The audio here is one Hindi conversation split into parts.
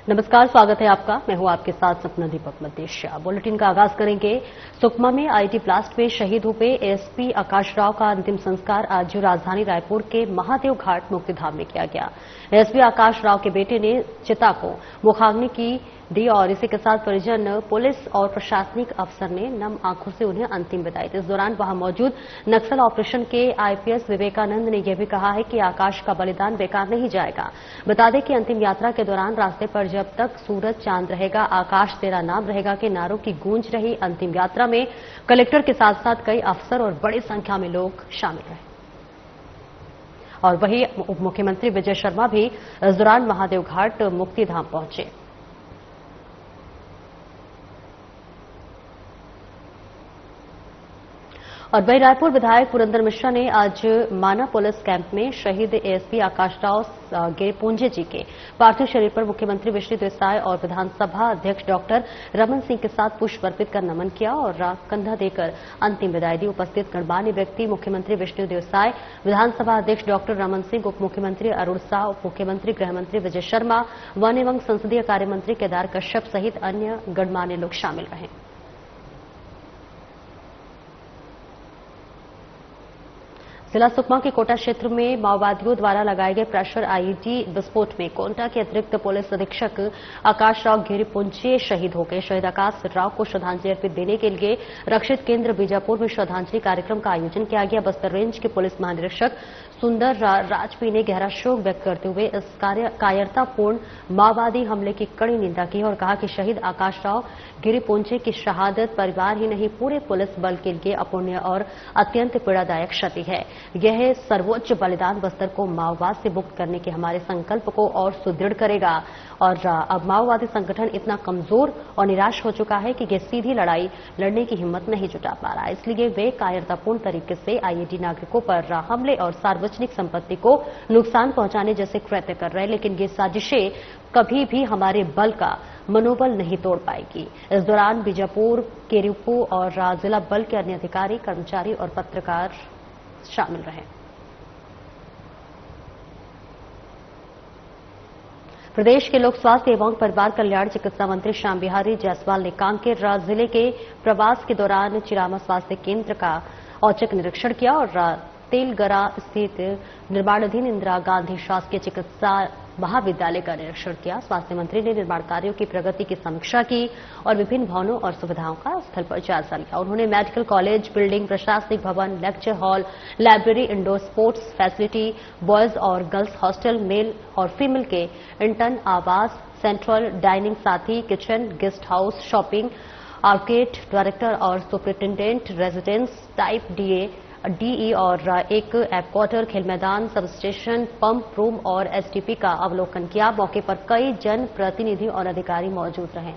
नमस्कार, स्वागत है आपका। मैं हूं आपके साथ सपना दीपक मदेशिया। बुलेटिन का आगाज करेंगे। सुकमा में आईटी ब्लास्ट में शहीद हुए एएसपी आकाश राव का अंतिम संस्कार आज राजधानी रायपुर के महादेव घाट मुक्तिधाम में किया गया। एएसपी आकाश राव के बेटे ने चिता को मुखाग्नि की दी और इसी के साथ परिजन, पुलिस और प्रशासनिक अफसर ने नम आंखों से उन्हें अंतिम विदाई दी। इस दौरान वहां मौजूद नक्सल ऑपरेशन के आईपीएस विवेकानंद ने यह भी कहा है कि आकाश का बलिदान बेकार नहीं जाएगा। बता दें कि अंतिम यात्रा के दौरान रास्ते पर जब तक सूरज चांद रहेगा, आकाश तेरा नाम रहेगा के नारों की गूंज रही अंतिम यात्रा में कलेक्टर के साथ साथ कई अफसर और बड़ी संख्या में लोग शामिल रहे। और वहीं उप मुख्यमंत्री विजय शर्मा भी इस दौरान महादेव घाट मुक्तिधाम पहुंचे। और वहीं रायपुर विधायक पुरंदर मिश्रा ने आज माना पुलिस कैंप में शहीद एएसपी आकाश राव गिरिपुंजे जी के पार्थिव शरीर पर मुख्यमंत्री विष्णु देसाई और विधानसभा अध्यक्ष डॉक्टर रमन सिंह के साथ पुष्प अर्पित कर नमन किया और कंधा देकर अंतिम विदाई दी। उपस्थित गणमान्य व्यक्ति मुख्यमंत्री विष्णु देसाई, विधानसभा अध्यक्ष डॉक्टर रमन सिंह, उप मुख्यमंत्री अरुण साह, उप मुख्यमंत्री गृहमंत्री विजय शर्मा, वन एवं संसदीय कार्य मंत्री केदार कश्यप सहित अन्य गणमान्य लोग शामिल रहे। जिला सुकमा के कोटा क्षेत्र में माओवादियों द्वारा लगाए गए प्रेशर आईईडी विस्फोट में कोंटा के अतिरिक्त पुलिस अधीक्षक आकाश राव गिरिपुंजे शहीद हो गए। शहीद आकाश राव को श्रद्धांजलि अर्पित देने के लिए रक्षित केंद्र बीजापुर में श्रद्धांजलि कार्यक्रम का आयोजन किया गया। बस्तर रेंज के पुलिस महानिरीक्षक सुंदर राजपी ने गहरा शोक व्यक्त करते हुए इस कायरतापूर्ण माओवादी हमले की कड़ी निंदा की और कहा कि शहीद आकाश राव गिरिपुंजे की शहादत परिवार ही नहीं पूरे पुलिस बल के लिए अपुण्य और अत्यंत पीड़ादायक क्षति है। यह सर्वोच्च बलिदान बस्तर को माओवाद से मुक्त करने के हमारे संकल्प को और सुदृढ़ करेगा। और अब माओवादी संगठन इतना कमजोर और निराश हो चुका है कि यह सीधी लड़ाई लड़ने की हिम्मत नहीं जुटा पा रहा। इसलिए वे कायरतापूर्ण तरीके से आईईडी नागरिकों पर हमले और सार्वजनिक संपत्ति को नुकसान पहुंचाने जैसे कृत्य कर रहे हैं। लेकिन ये साजिशें कभी भी हमारे बल का मनोबल नहीं तोड़ पाएगी। इस दौरान बीजापुर, केरीपू और जिला बल के अन्य अधिकारी, कर्मचारी और पत्रकार शामिल रहे। प्रदेश के लोक स्वास्थ्य एवं परिवार कल्याण चिकित्सा मंत्री श्याम बिहारी जायसवाल ने कांकेर जिले के प्रवास के दौरान चिरामा स्वास्थ्य केंद्र का औचक निरीक्षण किया और तेलगरा स्थित निर्माणाधीन इंदिरा गांधी शासकीय चिकित्सा महाविद्यालय का निरीक्षण किया। स्वास्थ्य मंत्री ने निर्माण कार्यों की प्रगति की समीक्षा की और विभिन्न भवनों और सुविधाओं का स्थल पर जायजा लिया। उन्होंने मेडिकल कॉलेज बिल्डिंग, प्रशासनिक भवन, lecture hall, library, indoor sports facility, boys और गर्ल्स हॉस्टल, मेल और फीमेल के इंटर्न आवास, सेंट्रल डाइनिंग, साथी kitchen, guest house, shopping outlet, director और सुपरिंटेंडेंट रेजिडेंस टाइप डीई और एक एपक्वार्टर, खेल मैदान, सब स्टेशन, पंप रूम और एसटीपी का अवलोकन किया। मौके पर कई जन प्रतिनिधि और अधिकारी मौजूद रहे।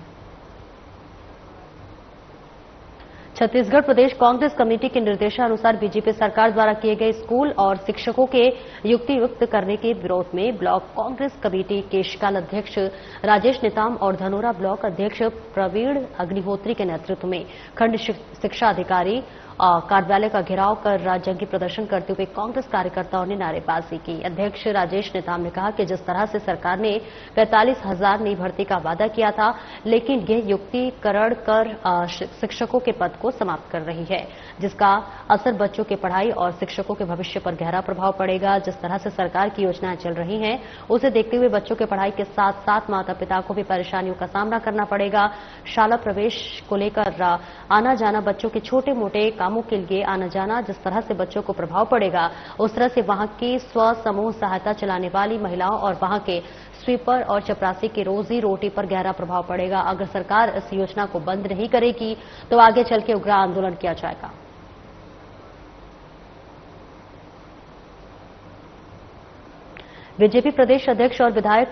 छत्तीसगढ़ प्रदेश कांग्रेस कमेटी के निर्देशानुसार बीजेपी सरकार द्वारा किए गए स्कूल और शिक्षकों के युक्तियुक्त करने के विरोध में ब्लॉक कांग्रेस कमेटी केशकाल अध्यक्ष राजेश नेताम और धनोरा ब्लॉक अध्यक्ष प्रवीण अग्निहोत्री के नेतृत्व में खंड शिक्षा अधिकारी कार्यालय का घेराव कर जंगी प्रदर्शन करते हुए कांग्रेस कार्यकर्ताओं ने नारेबाजी की। अध्यक्ष राजेश नेताम ने कहा कि जिस तरह से सरकार ने 45,000 नई भर्ती का वादा किया था, लेकिन यह युक्तिकरण कर शिक्षकों के पद को समाप्त कर रही है, जिसका असर बच्चों की पढ़ाई और शिक्षकों के भविष्य पर गहरा प्रभाव पड़ेगा। जिस तरह से सरकार की योजनाएं चल रही हैं, उसे देखते हुए बच्चों की पढ़ाई के साथ साथ माता पिता को भी परेशानियों का सामना करना पड़ेगा। शाला प्रवेश को लेकर आना जाना, बच्चों के छोटे मोटे कामों के लिए आना जाना, जिस तरह से बच्चों को प्रभाव पड़ेगा, उस तरह से वहां की स्व समूह सहायता चलाने वाली महिलाओं और वहां के स्वीपर और चपरासी की रोजी रोटी पर गहरा प्रभाव पड़ेगा। अगर सरकार इस योजना को बंद नहीं करेगी तो आगे चल के उग्र आंदोलन किया जाएगा। बीजेपी प्रदेश अध्यक्ष और विधायक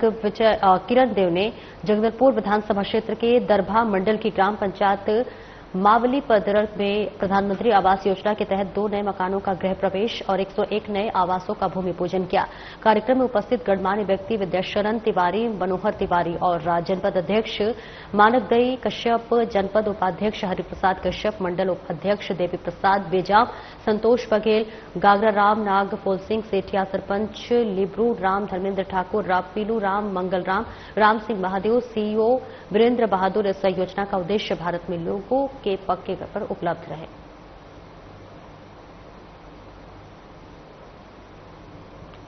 किरण देव ने जगदलपुर विधानसभा क्षेत्र के दरभा मंडल की ग्राम पंचायत मावली पदरक में प्रधानमंत्री आवास योजना के तहत 2 नए मकानों का गृह प्रवेश और 101 नए आवासों का भूमि पूजन किया। कार्यक्रम में उपस्थित गणमान्य व्यक्ति विद्याशरण तिवारी, मनोहर तिवारी और जनपद अध्यक्ष मानकदई कश्यप, जनपद उपाध्यक्ष हरिप्रसाद कश्यप, मंडल उपाध्यक्ष देवी प्रसाद बेजाम, संतोष बघेल, गागरा राम नाग, फूल सिंह सेठिया, सरपंच लिब्रू राम, धर्मेंद्र ठाकुर, पीलू राम, मंगल राम सिंह महादेव, सीईओ वीरेंद्र बहादुर। इस योजना का उद्देश्य भारत में लोगों के पक्के घर पर उपलब्ध रहे।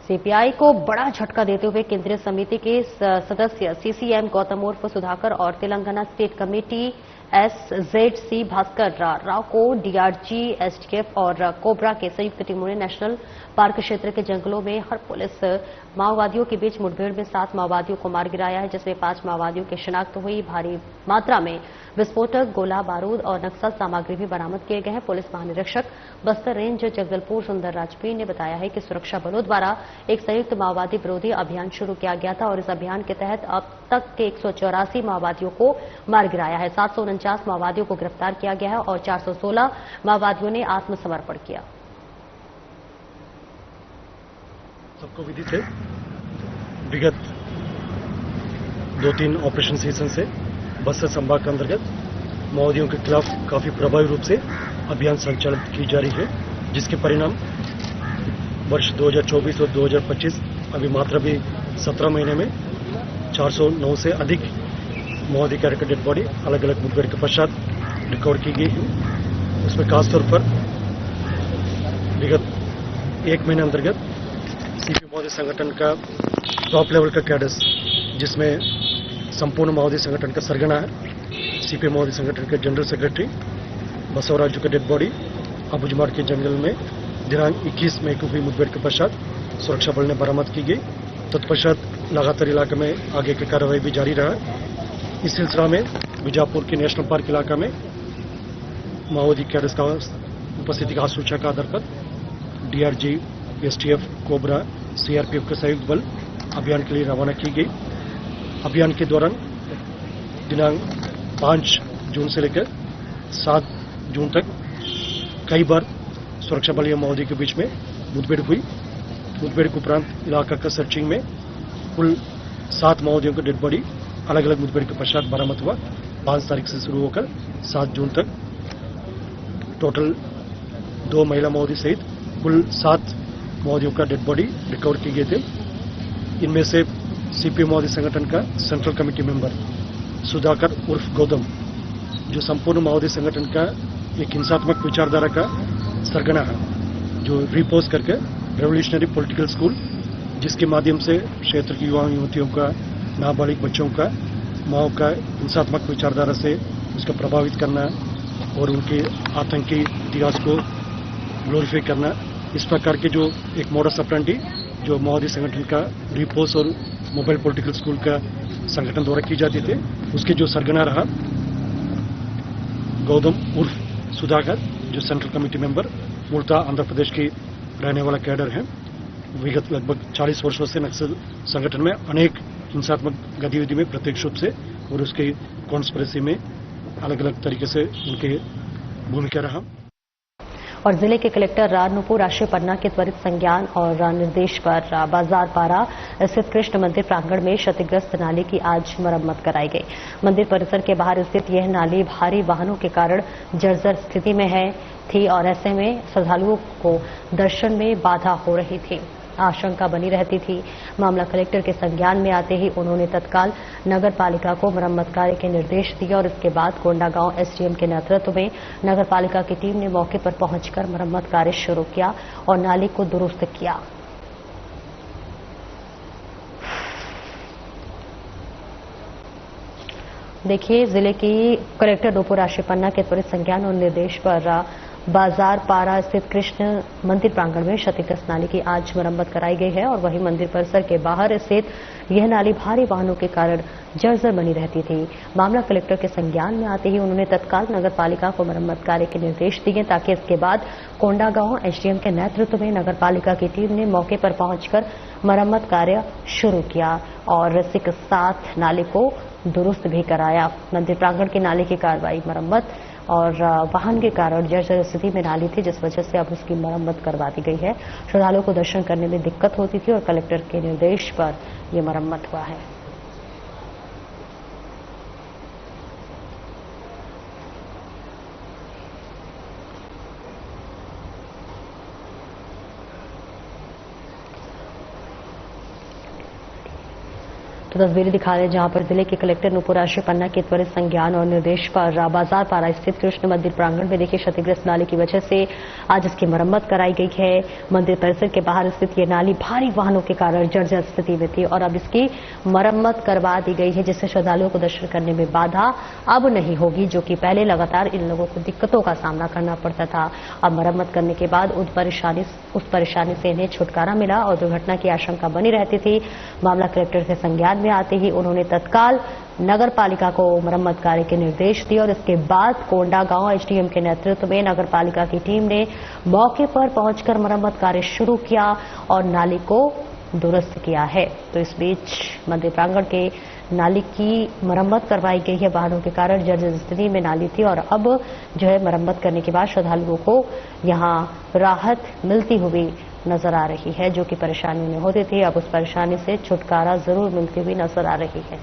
सीपीआई को बड़ा झटका देते हुए केंद्रीय समिति के सदस्य सीसीएम गौतम उर्फ सुधाकर और तेलंगाना स्टेट कमेटी एसजेडसी भास्कर राव को डीआरजी, एसटीएफ और कोबरा के संयुक्त टीमों ने नेशनल पार्क क्षेत्र के जंगलों में हर पुलिस माओवादियों के बीच मुठभेड़ में 7 माओवादियों को मार गिराया है, जिसमें 5 माओवादियों की शिनाख्त हुई। भारी मात्रा में विस्फोटक, गोला बारूद और नक्सल सामग्री भी बरामद किए गए हैं। पुलिस महानिरीक्षक बस्तर रेंज जगदलपुर सुंदर राजपीर ने बताया है कि सुरक्षा बलों द्वारा एक संयुक्त माओवादी विरोधी अभियान शुरू किया गया था और इस अभियान के तहत अब तक के 184 माओवादियों को मार गिराया है। 749 माओवादियों को गिरफ्तार किया गया है और 416 माओवादियों ने आत्मसमर्पण किया। सबको विदित है, विगत 2-3 ऑपरेशन सीजन से बस्तर संभाग के अंतर्गत माओवादियों के खिलाफ काफी प्रभावी रूप से अभियान संचालित की जा रही है, जिसके परिणाम वर्ष 2024 और 2025 अभी मात्र भी 17 महीने में 409 से अधिक माओवादी कैरेक्टर डेड बॉडी अलग अलग मुठभेड़ के पश्चात रिकवर की गई है। उसमें खासतौर पर विगत 1 महीने अंतर्गत सीपी माओवादी संगठन का टॉप लेवल का कैडर्स, जिसमें संपूर्ण माओवादी संगठन का सरगना है, सीपी माओवादी संगठन के जनरल सेक्रेटरी बसवराजू का डेड बॉडी अबुजमाड़ के जंगल में दिनांक 21 मई को हुई मुठभेड़ के पश्चात सुरक्षा बल ने बरामद की गई। तत्पश्चात लगातार इलाके में आगे की कार्रवाई भी जारी रहा। इस सिलसिला में बीजापुर के नेशनल पार्क इलाका में माओवादी कैडर्स का उपस्थिति का सूचना के आधार पर डीआरजी, एसटीएफ, कोबरा, सीआरपीएफ के संयुक्त बल अभियान के लिए रवाना की गई। अभियान के दौरान दिनांक 5 जून से लेकर 7 जून तक कई बार सुरक्षा बल या माओवादी के बीच में मुठभेड़ हुई। मुठभेड़ के उपरांत इलाका का सर्चिंग में कुल 7 माओवादियों का डेड बॉडी अलग अलग मुठभेड़ के पश्चात बरामद हुआ। 5 तारीख से शुरू होकर 7 जून तक टोटल 2 महिला माओवादी सहित कुल 7 माओवादियों का डेड बॉडी रिकवर किए गए थे। इनमें से सीपी माओवादी संगठन का सेंट्रल कमेटी मेंबर सुधाकर उर्फ गौतम, जो संपूर्ण माओवादी संगठन का एक हिंसात्मक विचारधारा का सरगना है, जो रिपोज करके रेवोल्यूशनरी पॉलिटिकल स्कूल, जिसके माध्यम से क्षेत्र की युवा युवतियों का, नाबालिग बच्चों का माओ का हिंसात्मक विचारधारा से उसका प्रभावित करना और उनके आतंकी इतिहास को ग्लोरीफाई करना, इस प्रकार के जो एक मॉडस ऑपरेंडी जो माओवादी संगठन का रिपोज और मोबाइल पॉलिटिकल स्कूल का संगठन द्वारा की जाती थे, उसके जो सरगना रहा गौतम उर्फ सुधाकर, जो सेंट्रल कमेटी मेंबर मूलतः आंध्र प्रदेश की रहने वाला कैडर है। विगत लगभग 40 वर्षों से नक्सल संगठन में अनेक हिंसात्मक गतिविधि में प्रत्यक्ष रूप से और उसके कॉन्स्पिरेसी में अलग अलग तरीके से उनकी भूमिका रहा। और जिले के कलेक्टर रानूपुर राष्ट्रीय पन्ना के त्वरित संज्ञान और निर्देश पर बाजार पारा स्थित कृष्ण मंदिर प्रांगण में क्षतिग्रस्त नाली की आज मरम्मत कराई गई। मंदिर परिसर के बाहर स्थित यह नाली भारी वाहनों के कारण जर्जर स्थिति में थी और ऐसे में श्रद्धालुओं को दर्शन में बाधा हो रही थी, आशंका बनी रहती थी। मामला कलेक्टर के संज्ञान में आते ही उन्होंने तत्काल नगर पालिका को मरम्मत कार्य के निर्देश दिए और इसके बाद कोंडागांव एसडीएम के नेतृत्व में नगर पालिका की टीम ने मौके पर पहुंचकर मरम्मत कार्य शुरू किया और नाली को दुरुस्त किया। देखिए, जिले की कलेक्टर नूपुर राष्ट्रीय पन्ना के त्वरित संज्ञान और निर्देश पर बाजार पारा स्थित कृष्ण मंदिर प्रांगण में क्षतिग्रस्त नाली की आज मरम्मत कराई गई है और वहीं मंदिर परिसर के बाहर स्थित यह नाली भारी वाहनों के कारण जर्जर बनी रहती थी। मामला कलेक्टर के संज्ञान में आते ही उन्होंने तत्काल नगर पालिका को मरम्मत कार्य के निर्देश दिए, ताकि इसके बाद कोंडागांव एसडीएम के नेतृत्व में नगर पालिका की टीम ने मौके पर पहुंचकर मरम्मत कार्य शुरू किया और इसी के साथ नाली को दुरुस्त भी कराया। मंदिर प्रांगण की नाली की कार्रवाई मरम्मत और वाहन के कारण जर्जर स्थिति में नाली थी, जिस वजह से अब उसकी मरम्मत करवा दी गई है। श्रद्धालुओं को दर्शन करने में दिक्कत होती थी और कलेक्टर के निर्देश पर यह मरम्मत हुआ है। तो तस्वीरें दिखा रहे हैं जहां पर जिले के कलेक्टर नुपुराशी पन्ना के त्वरित संज्ञान और निर्देश पर बाजार पारा स्थित कृष्ण मंदिर प्रांगण में देखिए क्षतिग्रस्त नाली की वजह से आज इसकी मरम्मत कराई गई है। मंदिर परिसर के बाहर स्थित ये नाली भारी वाहनों के कारण जर्जर स्थिति में थी और अब इसकी मरम्मत करवा दी गई है, जिससे श्रद्धालुओं को दर्शन करने में बाधा अब नहीं होगी, जो कि पहले लगातार इन लोगों को दिक्कतों का सामना करना पड़ता था। अब मरम्मत करने के बाद उस परेशानी से इन्हें छुटकारा मिला और दुर्घटना की आशंका बनी रहती थी। मामला कलेक्टर के संज्ञान में आते ही उन्होंने तत्काल नगर पालिका को मरम्मत कार्य के निर्देश दिए और इसके बाद कोंडा गांव एसडीएम के नेतृत्व में नगर पालिका की टीम ने मौके पर पहुंचकर मरम्मत कार्य शुरू किया और नाली को दुरुस्त किया है। तो इस बीच मंदिर प्रांगण के नाली की मरम्मत करवाई गई है। वाहनों के कारण जर्जर स्थिति में नाली थी और अब जो है मरम्मत करने के बाद श्रद्धालुओं को यहां राहत मिलती हुई नजर आ रही है, जो कि परेशानी में होती थी। अब उस परेशानी से छुटकारा जरूर मिलती हुई नजर आ रही है।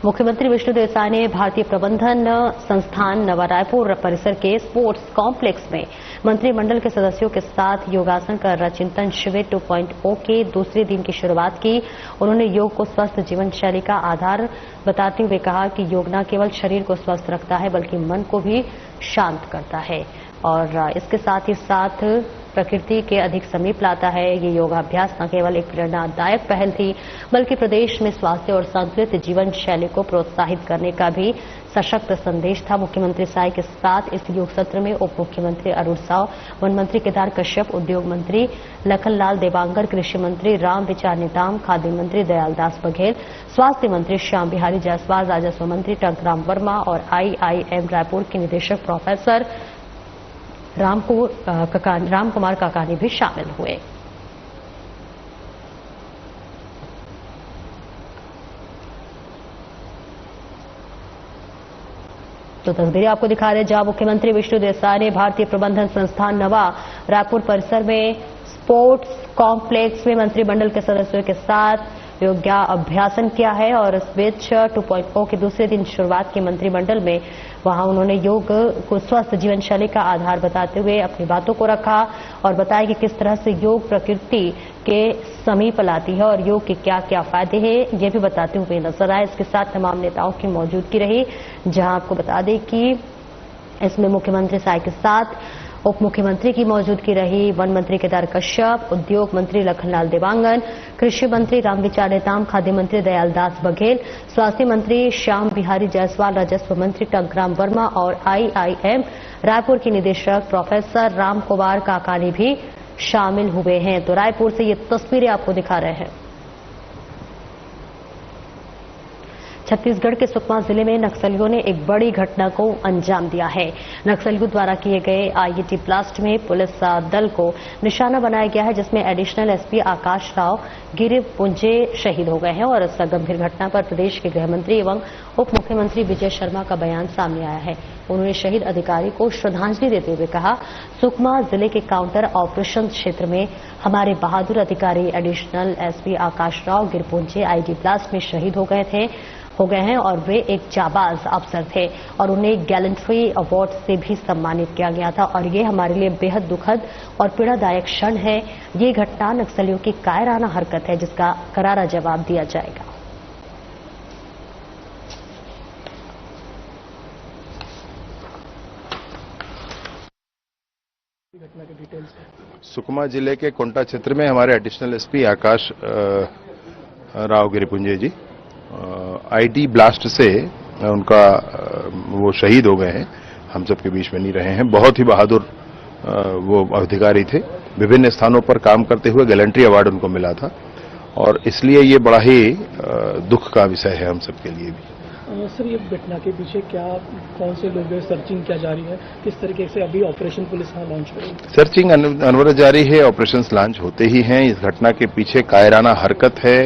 मुख्यमंत्री विष्णुदेव साय ने भारतीय प्रबंधन संस्थान नवा रायपुर परिसर के स्पोर्ट्स कॉम्प्लेक्स में मंत्रिमंडल के सदस्यों के साथ योगासन कर चिंतन शिविर 2.0 के दूसरे दिन की शुरुआत की। उन्होंने योग को स्वस्थ जीवन शैली का आधार बताते हुए कहा कि योग न केवल शरीर को स्वस्थ रखता है बल्कि मन को भी शांत करता है और इसके साथ ही साथ प्रकृति के अधिक समीप लाता है। ये योगाभ्यास न केवल एक प्रेरणादायक पहल थी बल्कि प्रदेश में स्वास्थ्य और संतुलित जीवन शैली को प्रोत्साहित करने का भी सशक्त संदेश था। मुख्यमंत्री साय के साथ इस योग सत्र में उप मुख्यमंत्री अरुण साव, वन मंत्री केदार कश्यप, उद्योग मंत्री लखनलाल देवांगन, कृषि मंत्री रामविचार नेताम, खाद्य मंत्री दयालदास बघेल, स्वास्थ्य मंत्री श्याम बिहारी जायसवाल, राजस्व मंत्री टंकराम वर्मा और IIM रायपुर के निदेशक प्रोफेसर राम कुमार काकानी भी शामिल हुए। तो तस्वीरें आपको दिखा रहे हैं जहां मुख्यमंत्री विष्णुदेव साय ने भारतीय प्रबंधन संस्थान नवा रायपुर परिसर में स्पोर्ट्स कॉम्प्लेक्स में मंत्रिमंडल के सदस्यों के साथ योगाभ्यासन किया है और इस बीच 2.0 के दूसरे दिन शुरुआत की मंत्रिमंडल में वहां उन्होंने योग को स्वस्थ जीवन शैली का आधार बताते हुए अपनी बातों को रखा और बताया कि किस तरह से योग प्रकृति के समीप लाती है और योग के क्या क्या फायदे हैं, ये भी बताते हुए नजर आए। इसके साथ तमाम नेताओं की मौजूदगी रही, जहां आपको बता दें कि इसमें मुख्यमंत्री साय के साथ उप मुख्यमंत्री की मौजूदगी रही, वन मंत्री केदार कश्यप, उद्योग मंत्री लखनलाल देवांगन, कृषि मंत्री रामविचार नेताम, खाद्य मंत्री दयालदास बघेल, स्वास्थ्य मंत्री श्याम बिहारी जायसवाल, राजस्व मंत्री टंकराम वर्मा और IIM रायपुर के निदेशक प्रोफेसर राम कुमार काकानी भी शामिल हुए हैं। तो रायपुर से ये तस्वीरें आपको दिखा रहे हैं। छत्तीसगढ़ के सुकमा जिले में नक्सलियों ने एक बड़ी घटना को अंजाम दिया है। नक्सलियों द्वारा किए गए IED ब्लास्ट में पुलिस दल को निशाना बनाया गया है, जिसमें एडिशनल SP आकाश राव गिरिपुंजे शहीद हो गए हैं और इस गंभीर घटना पर प्रदेश के गृह मंत्री एवं उप मुख्यमंत्री विजय शर्मा का बयान सामने आया है। उन्होंने शहीद अधिकारी को श्रद्धांजलि देते हुए कहा, सुकमा जिले के काउंटर ऑपरेशन क्षेत्र में हमारे बहादुर अधिकारी एडिशनल SP आकाश राव गिरिपुंजे IED ब्लास्ट में शहीद हो गए हैं और वे एक जाबाज अफसर थे और उन्हें गैलेंट्री अवार्ड से भी सम्मानित किया गया था और ये हमारे लिए बेहद दुखद और पीड़ादायक क्षण है। ये घटना नक्सलियों की कायराना हरकत है, जिसका करारा जवाब दिया जाएगा। सुकमा जिले के कोंटा क्षेत्र में हमारे एडिशनल SP आकाश राव गिरिपुंजे जी IED ब्लास्ट से उनका वो शहीद हो गए हैं, हम सबके बीच में नहीं रहे हैं। बहुत ही बहादुर वो अधिकारी थे, विभिन्न स्थानों पर काम करते हुए गैलेंट्री अवार्ड उनको मिला था और इसलिए ये बड़ा ही दुख का विषय है हम सबके लिए भी। सर, ये घटना के पीछे क्या कौन से लोग हैं, सर्चिंग क्या जारी है, किस तरीके से अभी ऑपरेशन पुलिस लॉन्च करेगी? सर्चिंग अनवरत जारी है, ऑपरेशंस लॉन्च होते ही हैं। इस घटना के पीछे कायराना हरकत है,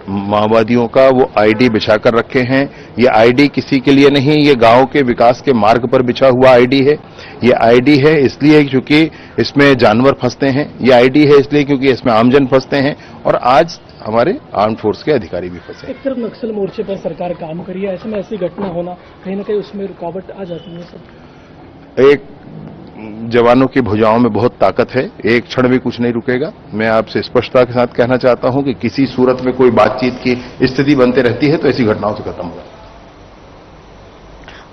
माओवादियों का वो आईडी बिछाकर रखे हैं। ये आईडी किसी के लिए नहीं, ये गांव के विकास के मार्ग पर बिछा हुआ आईडी है। ये आईडी है इसलिए क्योंकि इसमें जानवर फंसते हैं, ये आईडी है इसलिए क्योंकि इसमें आमजन फंसते हैं, और आज हमारे आर्म फोर्स के अधिकारी भी फंसे। एक तरफ नक्सल मोर्चे पर सरकार काम करी है, ऐसे में ऐसी घटना होना कहीं ना कहीं उसमें रुकावट आ जाती है सब। एक जवानों की भुजाओं में बहुत ताकत है, एक क्षण भी कुछ नहीं रुकेगा। मैं आपसे स्पष्टता के साथ कहना चाहता हूं कि किसी सूरत में कोई बातचीत की स्थिति बनते रहती है तो ऐसी घटनाओं से खत्म होगा।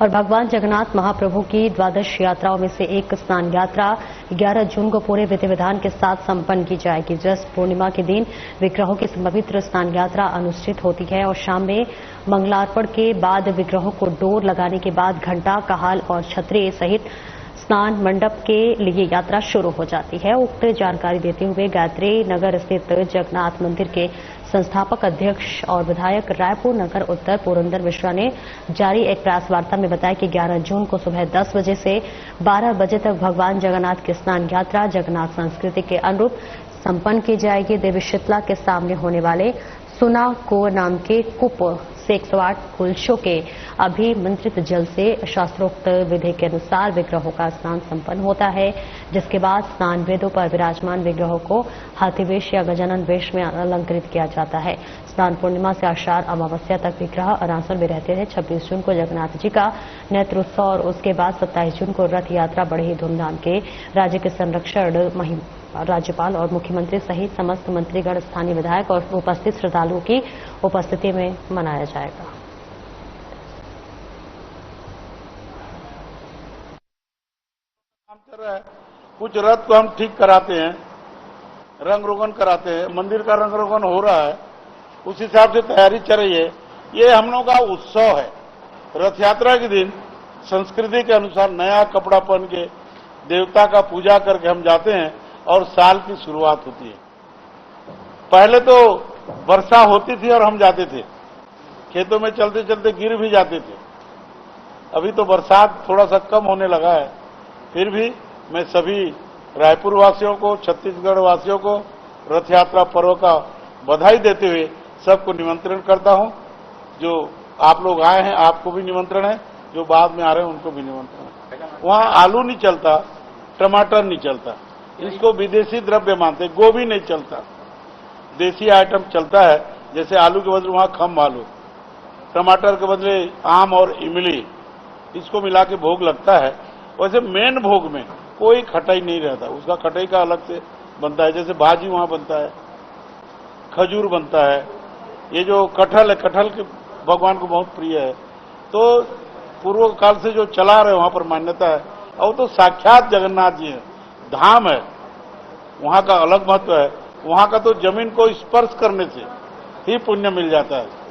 और भगवान जगन्नाथ महाप्रभु की द्वादश यात्राओं में से एक स्नान यात्रा 11 जून को पूरे विधि विधान के साथ संपन्न की जाएगी। ज्येष्ठ पूर्णिमा के दिन विग्रहों की पवित्र स्नान यात्रा अनुष्ठित होती है और शाम में मंगलार्पण के बाद विग्रहों को डोर लगाने के बाद घंटा, कहाल और छतरी सहित स्नान मंडप के लिए यात्रा शुरू हो जाती है। उक्त जानकारी देते हुए गायत्री नगर स्थित जगन्नाथ मंदिर के संस्थापक अध्यक्ष और विधायक रायपुर नगर उत्तर पुरंदर मिश्रा ने जारी एक प्रेस वार्ता में बताया कि 11 जून को सुबह 10 बजे से 12 बजे तक भगवान जगन्नाथ की स्नान यात्रा जगन्नाथ संस्कृति के अनुरूप संपन्न की जाएगी। देवी शीतला के सामने होने वाले सुना को नाम के कूप से 108 कुलशों के अभिमंत्रित जल से शास्त्रोक्त विधि के अनुसार विग्रहों का स्नान संपन्न होता है, जिसके बाद स्नान वेदों पर विराजमान विग्रहों को हाथी वेश या गजानन वेश में अलंकृत किया जाता है। स्नान पूर्णिमा से आषाढ़ अमावस्या तक विग्रह अरांसर में रहते थे। 26 जून को जगन्नाथ जी का नेत्र उत्सव और उसके बाद 27 जून को रथ यात्रा बड़े ही धूमधाम के राज्य के संरक्षण राज्यपाल और मुख्यमंत्री सहित समस्त मंत्रीगण, स्थानीय विधायक और उपस्थित श्रद्धालुओं की उपस्थिति में मनाया जाएगा। कुछ रथ को हम ठीक कराते हैं, रंग रोगन कराते हैं, मंदिर का रंग रोगन हो रहा है, उस हिसाब से तैयारी चल रही है। ये हम लोग का उत्सव है। रथ यात्रा के दिन संस्कृति के अनुसार नया कपड़ा पहन के देवता का पूजा करके हम जाते हैं और साल की शुरुआत होती है। पहले तो वर्षा होती थी और हम जाते थे, खेतों में चलते चलते गिर भी जाते थे। अभी तो बरसात थोड़ा सा कम होने लगा है, फिर भी मैं सभी रायपुर वासियों को, छत्तीसगढ़ वासियों को रथ यात्रा पर्व का बधाई देते हुए सबको निमंत्रण करता हूं। जो आप लोग आए हैं आपको भी निमंत्रण है, जो बाद में आ रहे हैं उनको भी निमंत्रण है। वहां आलू नहीं चलता, टमाटर नहीं चलता, इसको विदेशी द्रव्य मानते। गोभी नहीं चलता, देसी आइटम चलता है। जैसे आलू के बदले वहां खम आलू, टमाटर के बदले आम और इमली, इसको मिला के भोग लगता है। वैसे मेन भोग में कोई खटाई नहीं रहता, उसका खटाई का अलग से बनता है। जैसे भाजी वहां बनता है, खजूर बनता है, ये जो कटहल है, कटहल के भगवान को बहुत प्रिय है। तो पूर्व काल से जो चला रहे वहां पर मान्यता है, और तो साक्षात जगन्नाथ जी है, धाम है, वहां का अलग महत्व है। वहां का तो जमीन को स्पर्श करने से ही पुण्य मिल जाता है।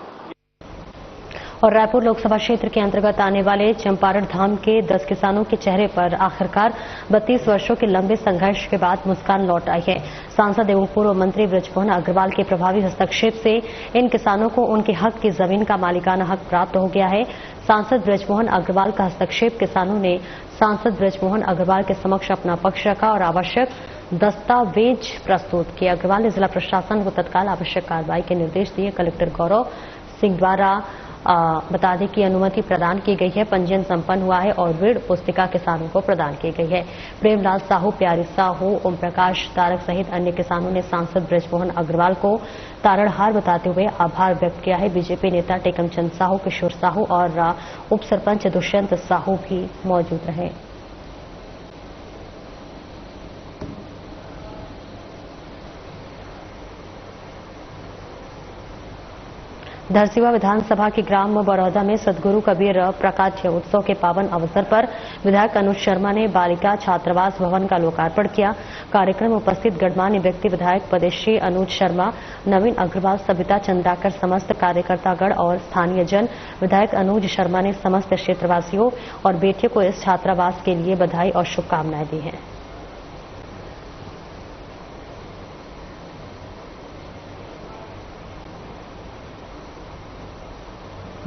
और रायपुर लोकसभा क्षेत्र के अंतर्गत आने वाले चंपारण धाम के 10 किसानों के चेहरे पर आखिरकार 32 वर्षों के लंबे संघर्ष के बाद मुस्कान लौट आई है। सांसद एवं पूर्व मंत्री बृजमोहन अग्रवाल के प्रभावी हस्तक्षेप से इन किसानों को उनके हक की जमीन का मालिकाना हक प्राप्त हो गया है। सांसद बृजमोहन अग्रवाल का हस्तक्षेप किसानों ने सांसद बृजमोहन अग्रवाल के समक्ष अपना पक्ष रखा और आवश्यक दस्तावेज प्रस्तुत किए। अग्रवाल ने जिला प्रशासन को तत्काल आवश्यक कार्रवाई के निर्देश दिए। कलेक्टर गौरव सिंह द्वारा बता दें कि अनुमति प्रदान की गई है, पंजीयन संपन्न हुआ है और ऋण पुस्तिका किसानों को प्रदान की गई है। प्रेमलाल साहू, प्यारी साहू, ओम प्रकाश तारक सहित अन्य किसानों ने सांसद बृजमोहन अग्रवाल को तारणहार बताते हुए आभार व्यक्त किया है। बीजेपी नेता टेकमचंद साहू, किशोर साहू और उप सरपंच दुष्यंत साहू भी मौजूद रहे। धरसीवा विधानसभा के ग्राम बड़ौदा में सदगुरु कबीर प्रकाट्य उत्सव के पावन अवसर पर विधायक अनुज शर्मा ने बालिका छात्रावास भवन का लोकार्पण किया। कार्यक्रम में उपस्थित गणमान्य व्यक्ति विधायक पदेश्री अनुज शर्मा, नवीन अग्रवाल, सविता चंद्राकर, समस्त कार्यकर्तागण और स्थानीय जन। विधायक अनुज शर्मा ने समस्त क्षेत्रवासियों और बेटियों को इस छात्रावास के लिए बधाई और शुभकामनाएं दी हैं।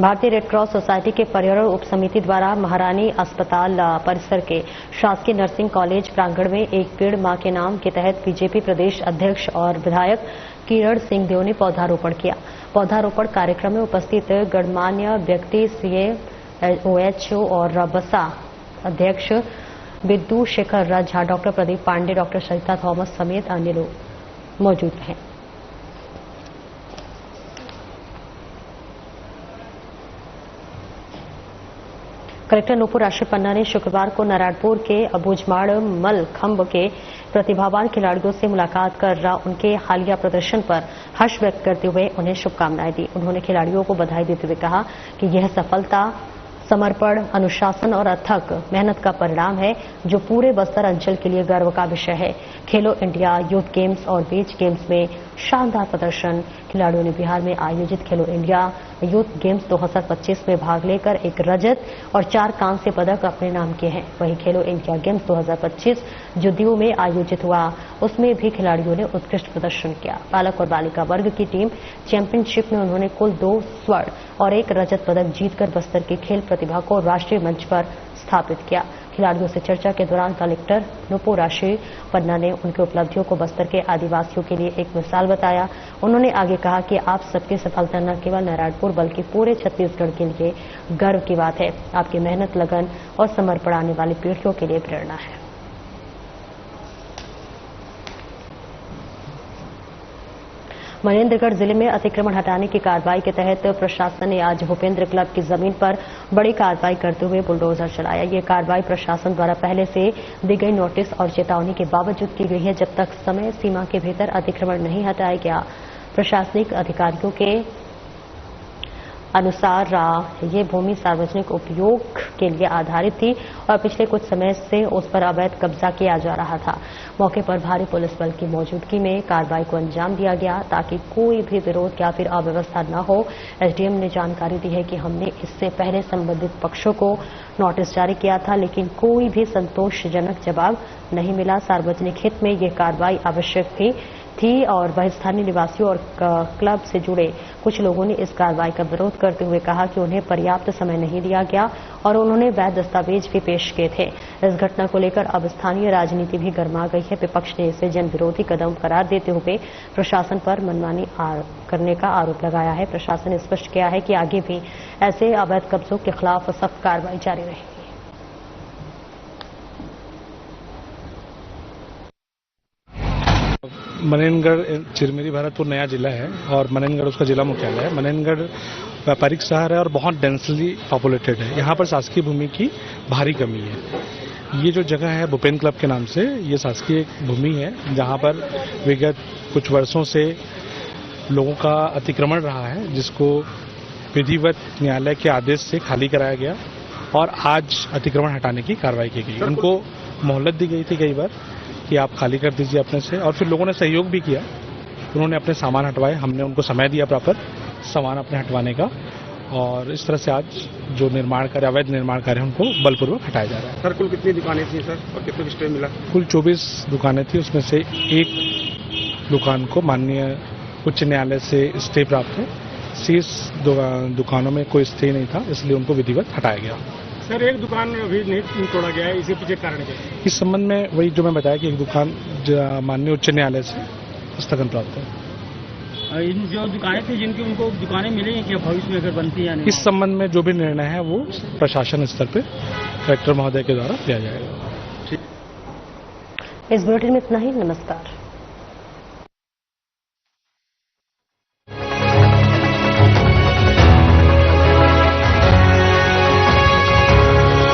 भारतीय रेड क्रॉस सोसाइटी के पर्यावरण उप समिति द्वारा महारानी अस्पताल परिसर के शासकीय नर्सिंग कॉलेज प्रांगण में एक पेड़ मां के नाम के तहत बीजेपी प्रदेश अध्यक्ष और विधायक किरण सिंह देव ने पौधारोपण किया। पौधारोपण कार्यक्रम में उपस्थित गणमान्य व्यक्ति CAOHO और बसा अध्यक्ष बिद्दू शेखर झा, डॉक्टर प्रदीप पांडे, डॉक्टर सरिता थॉमस समेत अन्य लोग मौजूद रहे। कलेक्टर नूपुर आशिफ पन्ना ने शुक्रवार को नारायणपुर के अबूझमाड़ मलखंभ के प्रतिभावान खिलाड़ियों से मुलाकात कर उनके हालिया प्रदर्शन पर हर्ष व्यक्त करते हुए उन्हें शुभकामनाएं दी। उन्होंने खिलाड़ियों को बधाई देते हुए कहा कि यह सफलता समर्पण, अनुशासन और अथक मेहनत का परिणाम है, जो पूरे बस्तर अंचल के लिए गर्व का विषय है। खेलो इंडिया यूथ गेम्स और बीच गेम्स में शानदार प्रदर्शन। खिलाड़ियों ने बिहार में आयोजित खेलो इंडिया यूथ गेम्स 2025 में भाग लेकर एक रजत और 4 कांस्य पदक अपने नाम किए हैं। वहीं खेलो इंडिया गेम्स 2025 जो दीव में आयोजित हुआ, उसमें भी खिलाड़ियों ने उत्कृष्ट प्रदर्शन किया। बालक और बालिका वर्ग की टीम चैंपियनशिप में उन्होंने कुल 2 स्वर्ण और 1 रजत पदक जीतकर बस्तर की खेल प्रतिभा को राष्ट्रीय मंच पर स्थापित किया। खिलाड़ियों से चर्चा के दौरान कलेक्टर नूपुर आशिफ पन्ना ने उनकी उपलब्धियों को बस्तर के आदिवासियों के लिए एक मिसाल बताया। उन्होंने आगे कहा कि आप सबकी सफलता न केवल नारायणपुर बल्कि पूरे छत्तीसगढ़ के लिए गर्व की बात है। आपकी मेहनत, लगन और समर्पण आने वाली पीढ़ियों के लिए प्रेरणा है। मनेन्द्रगढ़ जिले में अतिक्रमण हटाने की कार्रवाई के तहत प्रशासन ने आज भूपेंद्र क्लब की जमीन पर बड़ी कार्रवाई करते हुए बुलडोजर चलाया। ये कार्रवाई प्रशासन द्वारा पहले से दी गई नोटिस और चेतावनी के बावजूद की गई है। जब तक समय सीमा के भीतर अतिक्रमण नहीं हटाया गया, प्रशासनिक अधिकारियों के अनुसार ये भूमि सार्वजनिक उपयोग के लिए आधारित थी और पिछले कुछ समय से उस पर अवैध कब्जा किया जा रहा था। मौके पर भारी पुलिस बल की मौजूदगी में कार्रवाई को अंजाम दिया गया ताकि कोई भी विरोध या फिर अव्यवस्था न हो। एसडीएम ने जानकारी दी है कि हमने इससे पहले संबंधित पक्षों को नोटिस जारी किया था, लेकिन कोई भी संतोषजनक जवाब नहीं मिला। सार्वजनिक हित में ये कार्रवाई आवश्यक थी और वह स्थानीय निवासियों और क्लब से जुड़े कुछ लोगों ने इस कार्रवाई का विरोध करते हुए कहा कि उन्हें पर्याप्त समय नहीं दिया गया और उन्होंने वैध दस्तावेज भी पेश किए थे। इस घटना को लेकर अब स्थानीय राजनीति भी गर्मा गई है। विपक्ष ने इसे जन विरोधी कदम करार देते हुए प्रशासन पर मनमानी करने का आरोप लगाया है। प्रशासन ने स्पष्ट किया है कि आगे भी ऐसे अवैध कब्जों के खिलाफ सख्त कार्रवाई जारी रहेगी। मनेन्द्रगढ़ चिरमिरी भरतपुर नया जिला है और मनेन्द्रगढ़ उसका जिला मुख्यालय है। मनेन्द्रगढ़ व्यापारिक शहर है और बहुत डेंसली पॉपुलेटेड है। यहाँ पर शासकीय भूमि की भारी कमी है। ये जो जगह है भूपेंद्र क्लब के नाम से, ये शासकीय भूमि है जहाँ पर विगत कुछ वर्षों से लोगों का अतिक्रमण रहा है, जिसको विधिवत न्यायालय के आदेश से खाली कराया गया और आज अतिक्रमण हटाने की कार्रवाई की गई। उनको मोहलत दी गई थी कई बार कि आप खाली कर दीजिए अपने से, और फिर लोगों ने सहयोग भी किया। उन्होंने अपने सामान हटवाए, हमने उनको समय दिया प्रॉपर सामान अपने हटवाने का, और इस तरह से आज जो निर्माण कार्य, अवैध निर्माण कार्य है, उनको बलपूर्वक हटाया जा रहा है। सर, कुल कितनी दुकानें थी सर और कितने को स्टे मिला? कुल 24 दुकानें थी, उसमें से एक दुकान को माननीय उच्च न्यायालय से स्टे प्राप्त है। शेष दुकानों में कोई स्टे नहीं था, इसलिए उनको विधिवत हटाया गया। सर, एक दुकान अभी नहीं तोड़ा गया है, इसके पीछे कारण क्या है? इस संबंध में वही जो मैं बताया कि एक दुकान माननीय उच्च न्यायालय से स्थगन प्राप्त है। इन जो दुकानें थी जिनकी उनको दुकानें मिलेंगी क्या भविष्य में अगर बनती है? इस संबंध में जो भी निर्णय है वो प्रशासन स्तर पर कलेक्टर महोदय के द्वारा लिया जाएगा। इस बुलेटिन में इतना ही। नमस्कार।